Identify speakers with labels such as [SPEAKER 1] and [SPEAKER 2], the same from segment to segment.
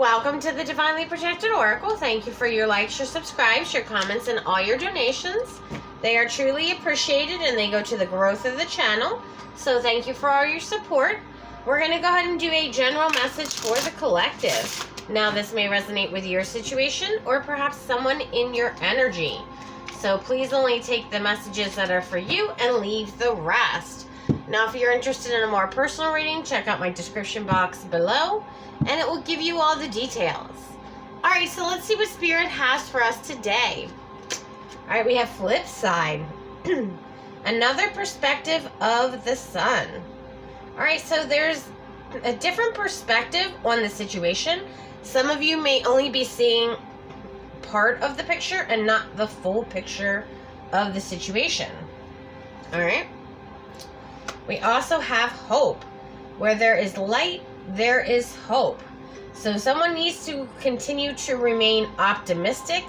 [SPEAKER 1] Welcome to the Divinely Protected Oracle. Thank you for your likes, your subscribes, your comments, and all your donations. They are truly appreciated and they go to the growth of the channel. So thank you for all your support. We're going to go ahead and do a general message for the collective. Now this may resonate with your situation or perhaps someone in your energy. So please only take the messages that are for you and leave the rest. Now if you're interested in a more personal reading, check out my description box below and it will give you all the details. Alright, so let's see what Spirit has for us today. Alright, we have flip side. Another perspective of the sun. Alright, so there's a different perspective on the situation. Some of you may only be seeing part of the picture and not the full picture of the situation. Alright. We also have hope. Where there is light, there is hope. So someone needs to continue to remain optimistic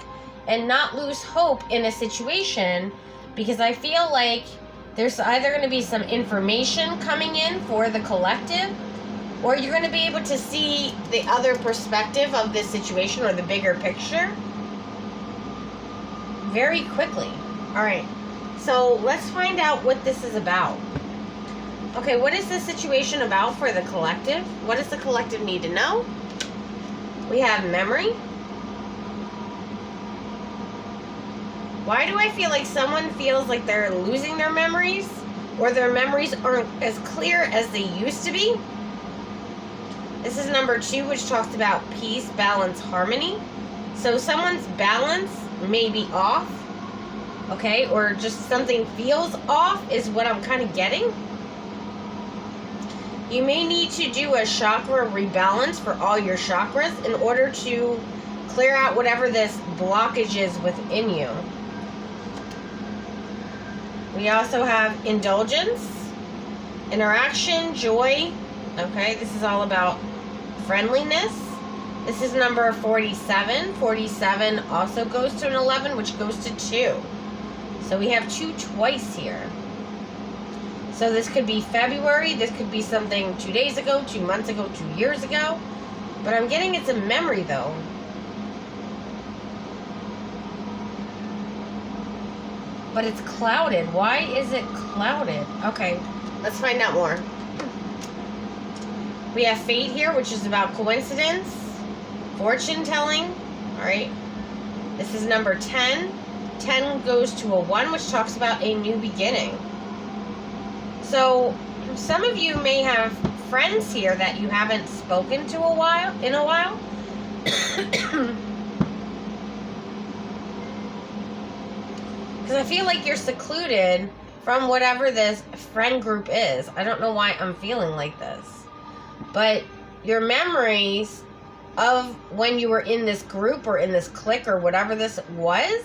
[SPEAKER 1] and not lose hope in a situation, because I feel like there's either going to be some information coming in for the collective, or you're going to be able to see the other perspective of this situation or the bigger picture very quickly. Alright, so let's find out what this is about. Okay, what is this situation about for the collective? What does the collective need to know? We have memory. Why do I feel like someone feels like they're losing their memories, or their memories aren't as clear as they used to be? This is number 2, which talks about peace, balance, harmony. So someone's balance may be off, okay, or just something feels off is what I'm kind of getting. You may need to do a chakra rebalance for all your chakras in order to clear out whatever this blockage is within you. We also have indulgence, interaction, joy. Okay, this is all about friendliness. This is number 47. 47 also goes to an 11, which goes to 2. So we have 2 twice here. So this could be February. This could be something 2 days ago, 2 months ago, 2 years ago. But I'm getting it's a memory, though. But it's clouded. Why is it clouded? Okay, let's find out more. We have fate here, which is about coincidence, fortune telling. Alright. This is number 10. 10 goes to a 1, which talks about a new beginning. So, some of you may have friends here that you haven't spoken to in a while. Because I feel like you're secluded from whatever this friend group is. I don't know why I'm feeling like this. But your memories of when you were in this group or in this clique or whatever this was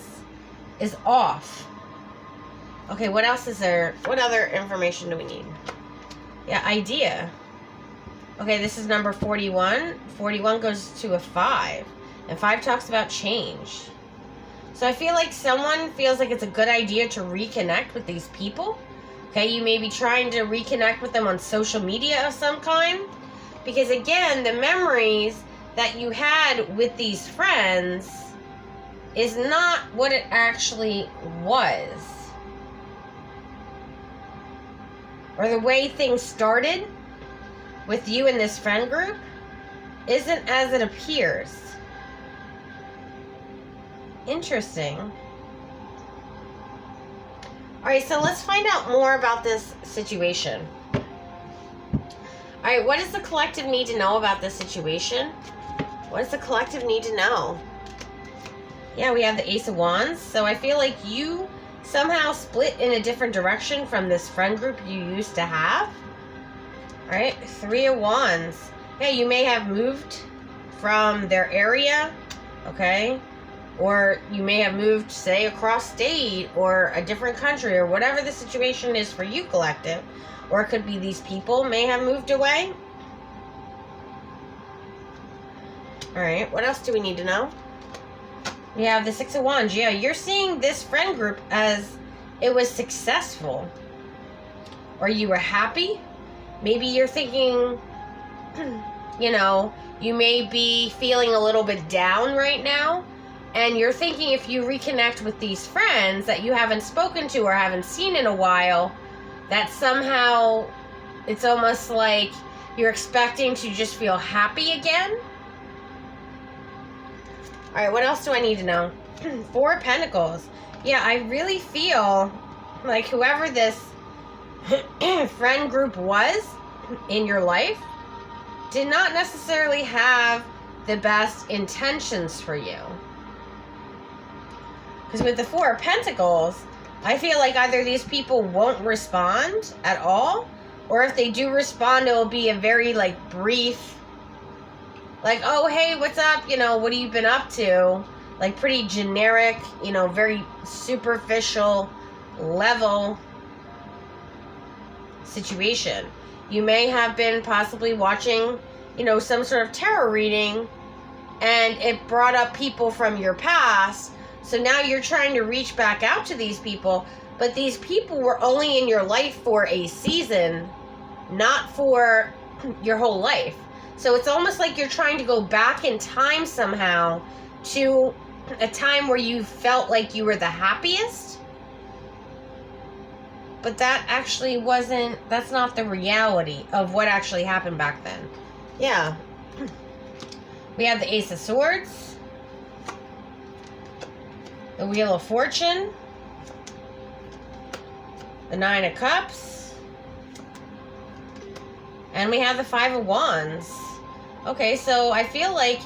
[SPEAKER 1] is off. Okay, what else is there? What other information do we need? Yeah, idea. Okay, this is number 41. 41 goes to a 5. And 5 talks about change. So I feel like someone feels like it's a good idea to reconnect with these people. Okay, you may be trying to reconnect with them on social media of some kind. Because again, the memories that you had with these friends is not what it actually was. Or the way things started with you in this friend group isn't as it appears. Interesting. Alright, so let's find out more about this situation. Alright, what does the collective need to know about this situation? What does the collective need to know? Yeah, we have the Ace of Wands. So I feel like you somehow split in a different direction from this friend group you used to have. Alright, 3 of Wands. Yeah, you may have moved from their area, okay? Or you may have moved, say, across state or a different country or whatever the situation is for you, collective. Or it could be these people may have moved away. Alright, what else do we need to know? We have the 6 of Wands. Yeah, you're seeing this friend group as it was successful. Or you were happy. Maybe you're thinking, you know, you may be feeling a little bit down right now, and you're thinking if you reconnect with these friends that you haven't spoken to or haven't seen in a while, that somehow it's almost like you're expecting to just feel happy again. All right, what else do I need to know? Four of Pentacles. Yeah, I really feel like whoever this friend group was in your life did not necessarily have the best intentions for you. Because with the Four of Pentacles, I feel like either these people won't respond at all, or if they do respond, it will be a very, like, brief, like, oh, hey, what's up? You know, what have you been up to? Like, pretty generic, you know, very superficial level situation. You may have been possibly watching, you know, some sort of tarot reading, and it brought up people from your past. So now you're trying to reach back out to these people, but these people were only in your life for a season, not for your whole life. So it's almost like you're trying to go back in time somehow to a time where you felt like you were the happiest. But that actually wasn't, that's not the reality of what actually happened back then. Yeah. We have the Ace of Swords, the Wheel of Fortune, the Nine of Cups, and we have the Five of Wands. Okay, so I feel like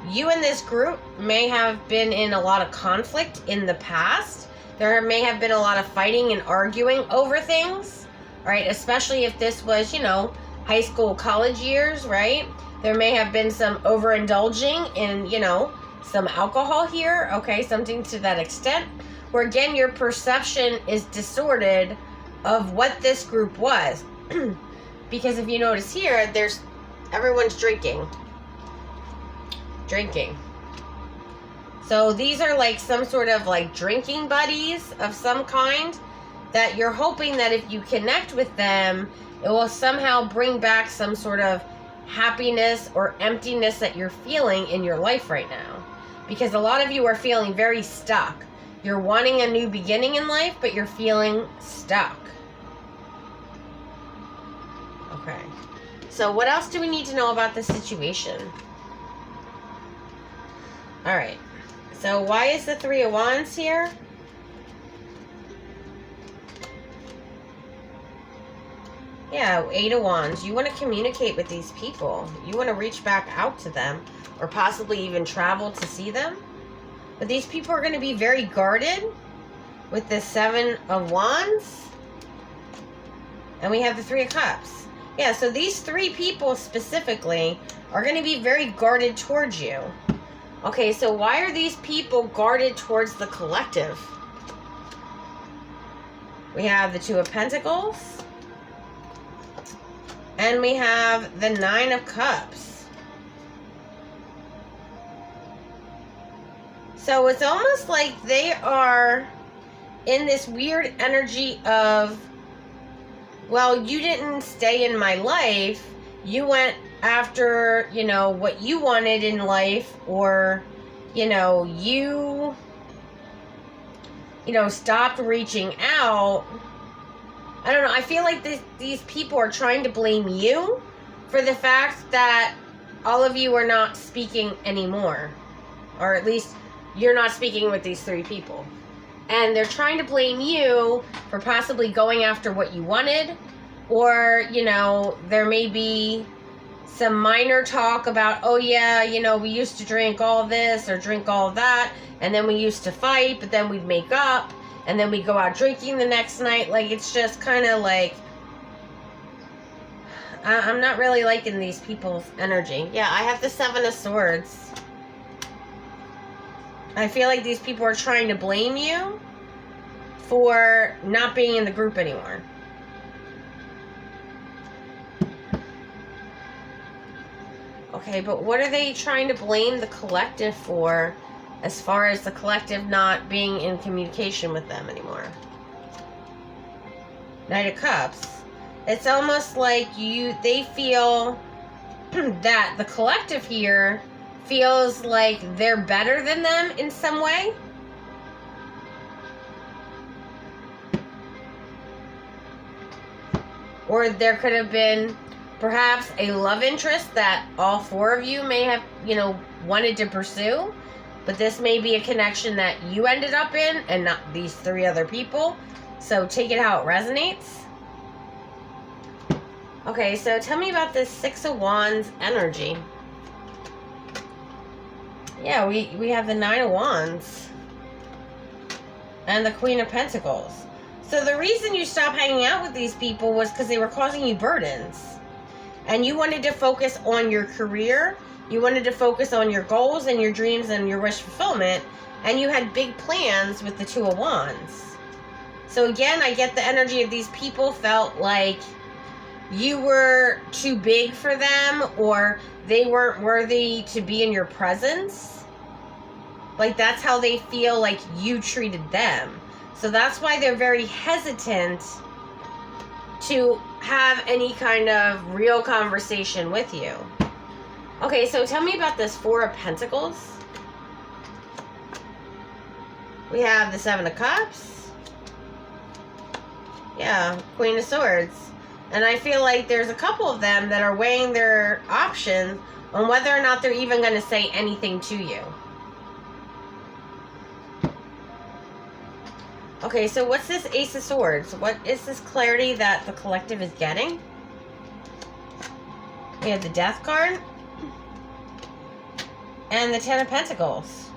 [SPEAKER 1] you and this group may have been in a lot of conflict in the past. There may have been a lot of fighting and arguing over things, right? Especially if this was, you know, high school, college years, right? There may have been some overindulging in, you know, some alcohol here, okay? Something to that extent, where again, your perception is distorted of what this group was. Because if you notice here, everyone's drinking. So these are like some sort of like drinking buddies of some kind that you're hoping that if you connect with them, it will somehow bring back some sort of happiness or emptiness that you're feeling in your life right now. Because a lot of you are feeling very stuck. You're wanting a new beginning in life, but you're feeling stuck. Okay. So what else do we need to know about this situation? All right. So why is the Three of Wands here? Yeah, Eight of Wands. You want to communicate with these people. You want to reach back out to them, or possibly even travel to see them. But these people are going to be very guarded with the Seven of Wands. And we have the Three of Cups. Yeah, so these three people specifically are going to be very guarded towards you. Okay, so why are these people guarded towards the collective? We have the Two of Pentacles. And we have the Nine of Cups. So it's almost like they are in this weird energy of, well, you didn't stay in my life. You went after, you know, what you wanted in life, or, you know, you stopped reaching out. I don't know. I feel like these people are trying to blame you for the fact that all of you are not speaking anymore. Or at least you're not speaking with these three people. And they're trying to blame you for possibly going after what you wanted. Or, you know, there may be some minor talk about, oh yeah, you know, we used to drink all this or drink all that. And then we used to fight, but then we'd make up. And then we go out drinking the next night. Like, it's just kind of like, I'm not really liking these people's energy. Yeah, I have the Seven of Swords. I feel like these people are trying to blame you for not being in the group anymore. Okay, but what are they trying to blame the collective for, as far as the collective not being in communication with them anymore? Knight of Cups. It's almost like they feel that the collective here feels like they're better than them in some way. Or there could have been perhaps a love interest that all four of you may have, wanted to pursue. But this may be a connection that you ended up in and not these three other people. So take it how it resonates. Okay, so tell me about this Six of Wands energy. Yeah, we have the Nine of Wands. And the Queen of Pentacles. So the reason you stopped hanging out with these people was because they were causing you burdens. And you wanted to focus on your career. You wanted to focus on your goals and your dreams and your wish fulfillment. And you had big plans with the Two of Wands. So again, I get the energy of these people felt like you were too big for them, or they weren't worthy to be in your presence. Like that's how they feel like you treated them. So that's why they're very hesitant to have any kind of real conversation with you. Okay, so tell me about this Four of Pentacles. We have the Seven of Cups. Yeah, Queen of Swords. And I feel like there's a couple of them that are weighing their options on whether or not they're even going to say anything to you. Okay, so what's this Ace of Swords? What is this clarity that the collective is getting? We have the Death card. And the Ten of Pentacles.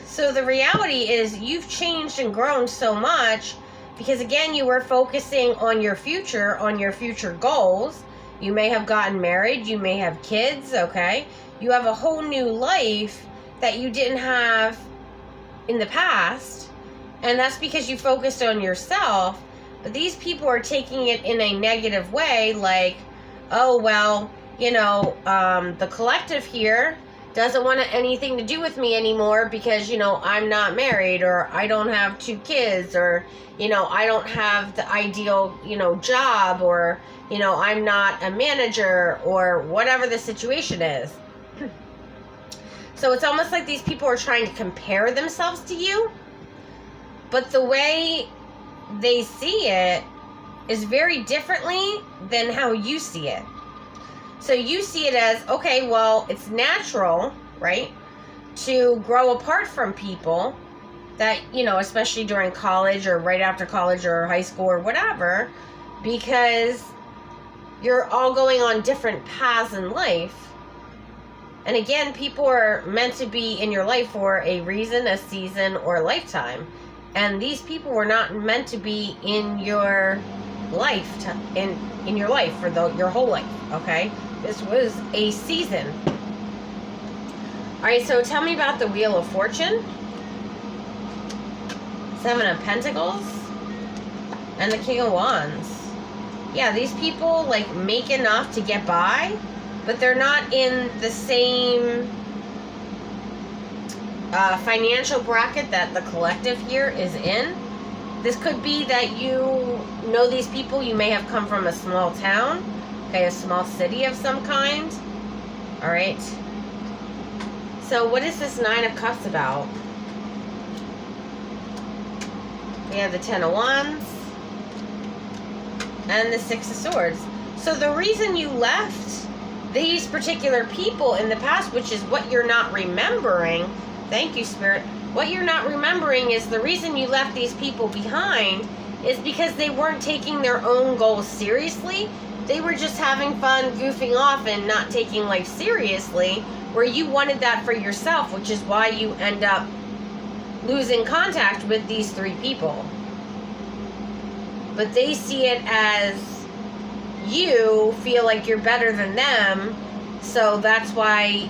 [SPEAKER 1] So the reality is you've changed and grown so much because, again, you were focusing on your future goals. You may have gotten married. You may have kids, okay? You have a whole new life that you didn't have in the past. And that's because you focused on yourself. But these people are taking it in a negative way, like, oh, well, the collective here doesn't want anything to do with me anymore because, I'm not married, or I don't have 2 kids, or, I don't have the ideal, job, or, I'm not a manager, or whatever the situation is. So it's almost like these people are trying to compare themselves to you, but the way they see it is very differently than how you see it. So you see it as, okay, well, it's natural, right, to grow apart from people that, especially during college or right after college or high school or whatever, because you're all going on different paths in life. And again, people are meant to be in your life for a reason, a season, or a lifetime. And these people were not meant to be in your life, in your life for your whole life, okay? This was a season. All right, so tell me about the Wheel of Fortune. Seven of Pentacles. And the King of Wands. Yeah, these people, like, make enough to get by, but they're not in the same financial bracket that the collective here is in. This could be that you know these people. You may have come from a small town. Okay, a small city of some kind. All right. So what is this Nine of Cups about? We have the Ten of Wands. And the Six of Swords. So the reason you left these particular people in the past, which is what you're not remembering. Thank you, Spirit. What you're not remembering is the reason you left these people behind is because they weren't taking their own goals seriously. They were just having fun, goofing off, and not taking life seriously, where you wanted that for yourself, which is why you end up losing contact with these 3 people. But they see it as you feel like you're better than them, so that's why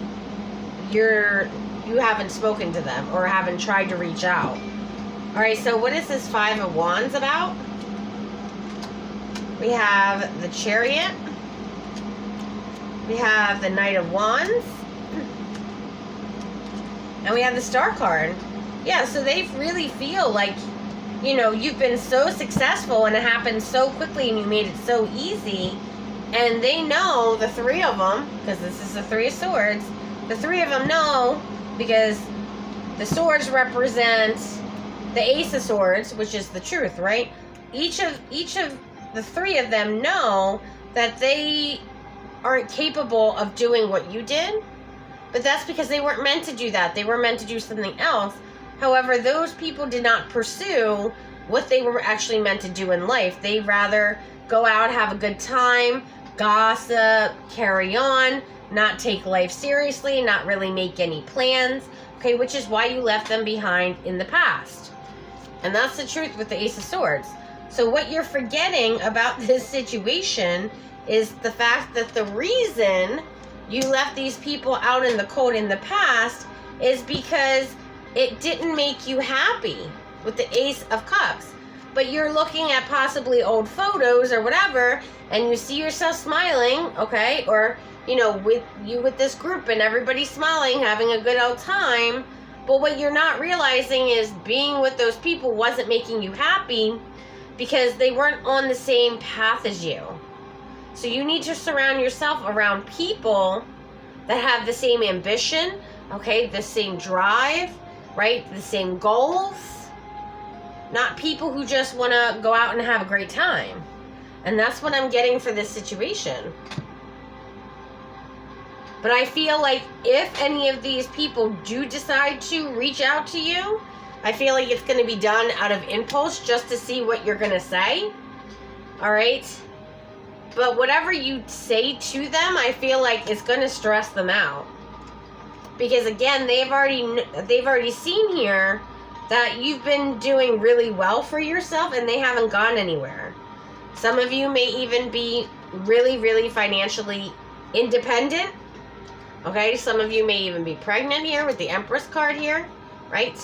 [SPEAKER 1] you haven't spoken to them or haven't tried to reach out. All right, so what is this Five of Wands about? We have the Chariot. We have the Knight of Wands. And we have the Star card. Yeah, so they really feel like, you've been so successful and it happened so quickly and you made it so easy And they know, the three of them, because this is the Three of Swords, the three of them know, because the swords represent the Ace of Swords, which is the truth, right? Each of the three of them know that they aren't capable of doing what you did, but that's because they weren't meant to do that. They were meant to do something else. However, those people did not pursue what they were actually meant to do in life. They rather go out, have a good time, gossip, carry on, not take life seriously, not really make any plans, okay, which is why you left them behind in the past. And that's the truth with the Ace of Swords. So what you're forgetting about this situation is the fact that the reason you left these people out in the cold in the past is because it didn't make you happy with the Ace of Cups. But you're looking at possibly old photos or whatever, and you see yourself smiling, okay, or, you know, with this group and everybody smiling, having a good old time. But what you're not realizing is being with those people wasn't making you happy because they weren't on the same path as you. So you need to surround yourself around people that have the same ambition, okay, the same drive, right, the same goals. Not people who just want to go out and have a great time. And that's what I'm getting for this situation. But I feel like if any of these people do decide to reach out to you, I feel like it's going to be done out of impulse just to see what you're going to say. All right? But whatever you say to them, I feel like it's going to stress them out. Because again, they've already seen here that you've been doing really well for yourself and they haven't gone anywhere. Some of you may even be really, really financially independent. Okay, some of you may even be pregnant here with the Empress card here, right?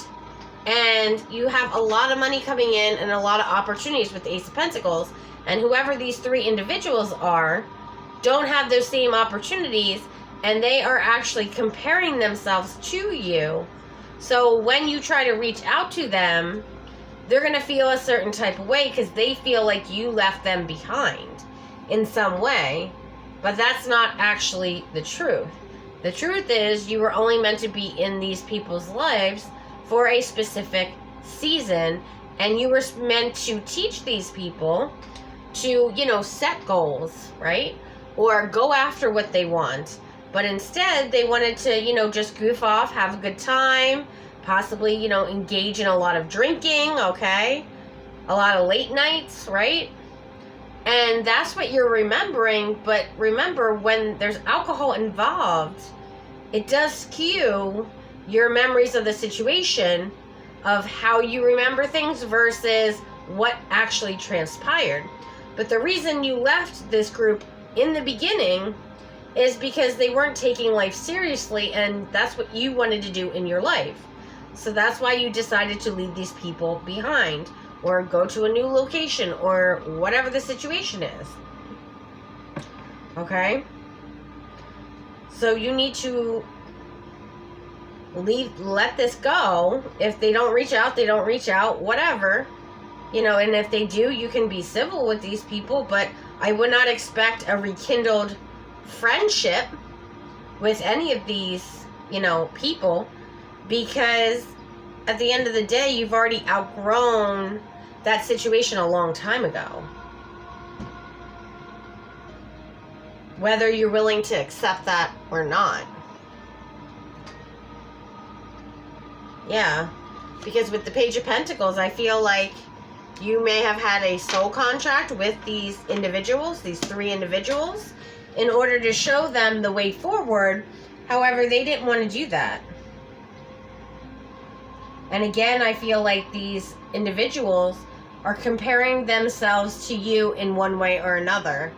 [SPEAKER 1] And you have a lot of money coming in and a lot of opportunities with the Ace of Pentacles. And whoever these three individuals are don't have those same opportunities, and they are actually comparing themselves to you. So when you try to reach out to them, they're going to feel a certain type of way because they feel like you left them behind in some way. But that's not actually the truth. The truth is you were only meant to be in these people's lives for a specific season, and you were meant to teach these people to, you know, set goals, right? Or go after what they want. But instead, they wanted to, you know, just goof off, have a good time, possibly, you know, engage in a lot of drinking, okay? A lot of late nights, right? And that's what you're remembering. But remember, when there's alcohol involved, it does skew your memories of the situation, of how you remember things versus what actually transpired. But the reason you left this group in the beginning is because they weren't taking life seriously, and that's what you wanted to do in your life. So that's why you decided to leave these people behind, or go to a new location, or whatever the situation is. Okay? So you need to let this go. If they don't reach out, they don't reach out, whatever. You know, and if they do, you can be civil with these people, but I would not expect a rekindled friendship with any of these, you know, people, because at the end of the day, you've already outgrown that situation a long time ago. Whether you're willing to accept that or not. Yeah, because with the Page of Pentacles, I feel like you may have had a soul contract with these individuals, these three individuals, in order to show them the way forward. However, they didn't want to do that. And again, I feel like these individuals are comparing themselves to you in one way or another.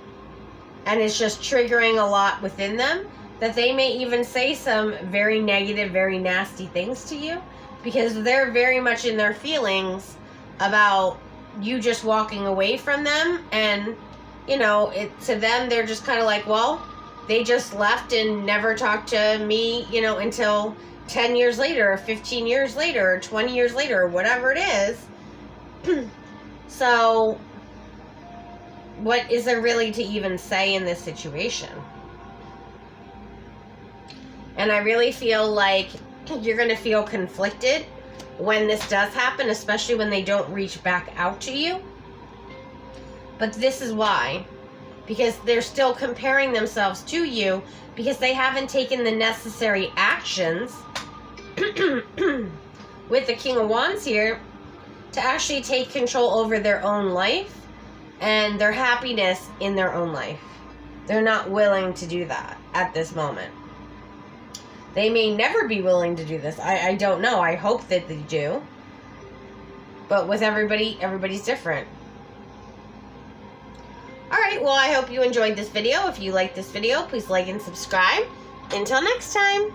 [SPEAKER 1] And it's just triggering a lot within them, that they may even say some very negative, very nasty things to you, because they're very much in their feelings about you just walking away from them. And, you know, to them, they're just kind of like, well, they just left and never talked to me, you know, until 10 years later, or 15 years later, or 20 years later, or whatever it is. So what is there really to even say in this situation? And I really feel like you're going to feel conflicted when this does happen, especially when they don't reach back out to you. But this is why. Because they're still comparing themselves to you because they haven't taken the necessary actions with the King of Wands here to actually take control over their own life and their happiness in their own life. They're not willing to do that at this moment. They may never be willing to do this. I don't know. I hope that they do. But with everybody, everybody's different. Alright, well, I hope you enjoyed this video. If you liked this video, please like and subscribe. Until next time.